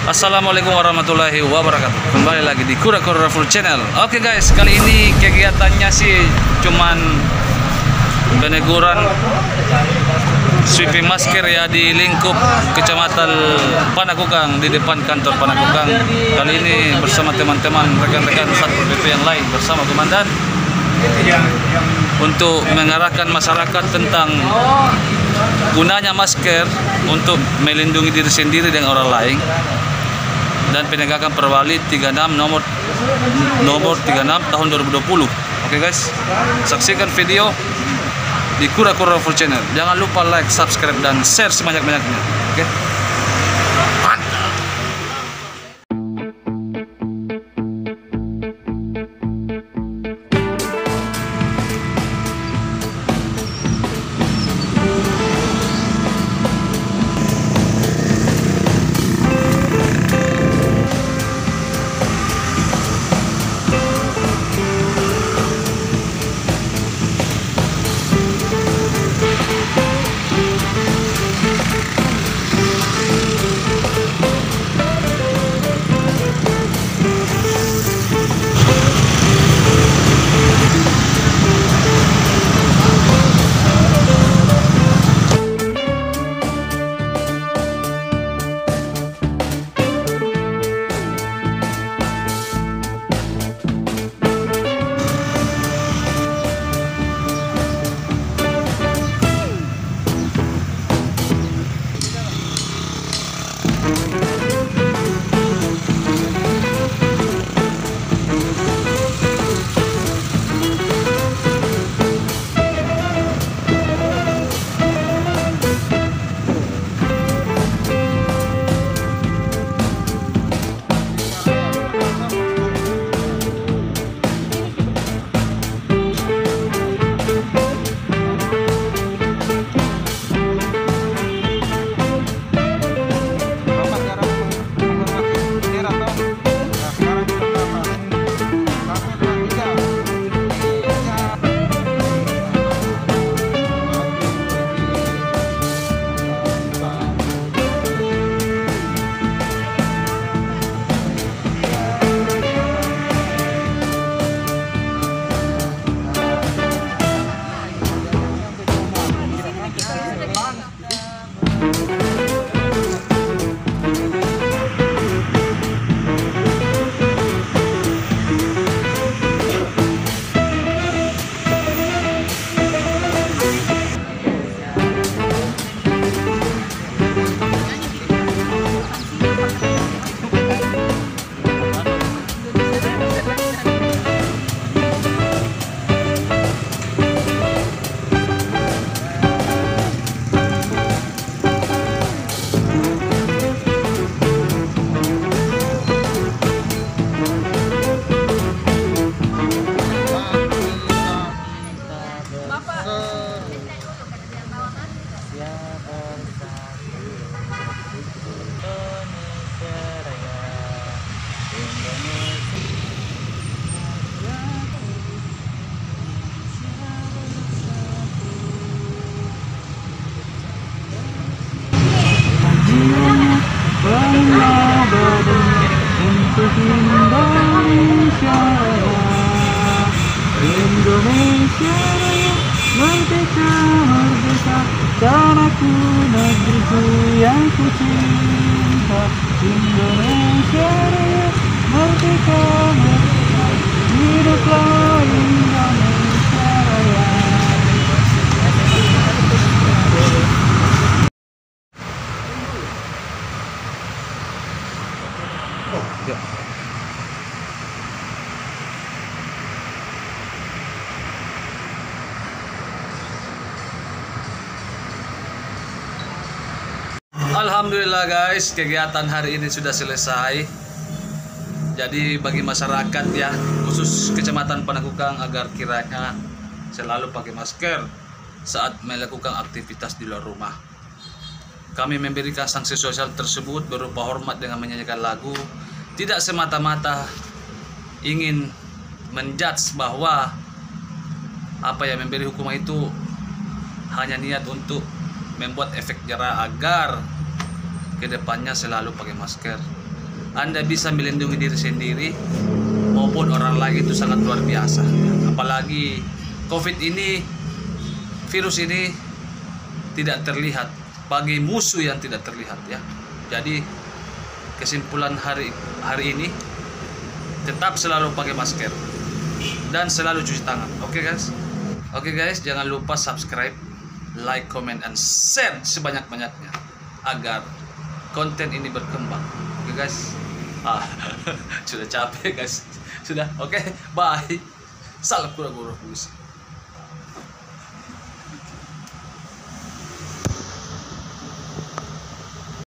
Assalamualaikum warahmatullahi wabarakatuh. Kembali lagi di Kura-Kura Full Channel. Oke guys, kali ini kegiatannya sih cuman peneguran sweeping masker ya di lingkup Kecamatan Panakukang, di depan kantor Panakukang. Kali ini bersama teman-teman rekan-rekan Satpol PP yang lain bersama komandan untuk mengarahkan masyarakat tentang gunanya masker untuk melindungi diri sendiri dan orang lain, dan penegakan Perwali 36 nomor 36 tahun 2020. Oke guys, saksikan video di Kura-Kura Full Channel. Jangan lupa like, subscribe, dan share sebanyak-banyaknya. Oke. Indonesia Raya, merdeka, merdeka, tanahku, negeriku yang ku cinta. Indonesia Raya, merdeka, merdeka, hiduplah Indonesia Raya. Alhamdulillah guys, kegiatan hari ini sudah selesai. Jadi bagi masyarakat ya, khusus Kecamatan Panakukang, agar kiranya selalu pakai masker saat melakukan aktivitas di luar rumah. Kami memberikan sanksi sosial tersebut berupa hormat dengan menyanyikan lagu, tidak semata-mata ingin menjudge bahwa memberi hukuman itu hanya niat untuk membuat efek jerah agar kedepannya selalu pakai masker. Anda bisa melindungi diri sendiri maupun orang lain itu sangat luar biasa. Apalagi COVID ini, virus ini tidak terlihat, bagi musuh yang tidak terlihat ya. Jadi kesimpulan hari ini, tetap selalu pakai masker dan selalu cuci tangan. Oke guys, jangan lupa subscribe, like, comment, and share sebanyak-banyaknya agar konten ini berkembang. Oke guys. Sudah capek guys. Sudah. Oke, bye. Salam kura-kura.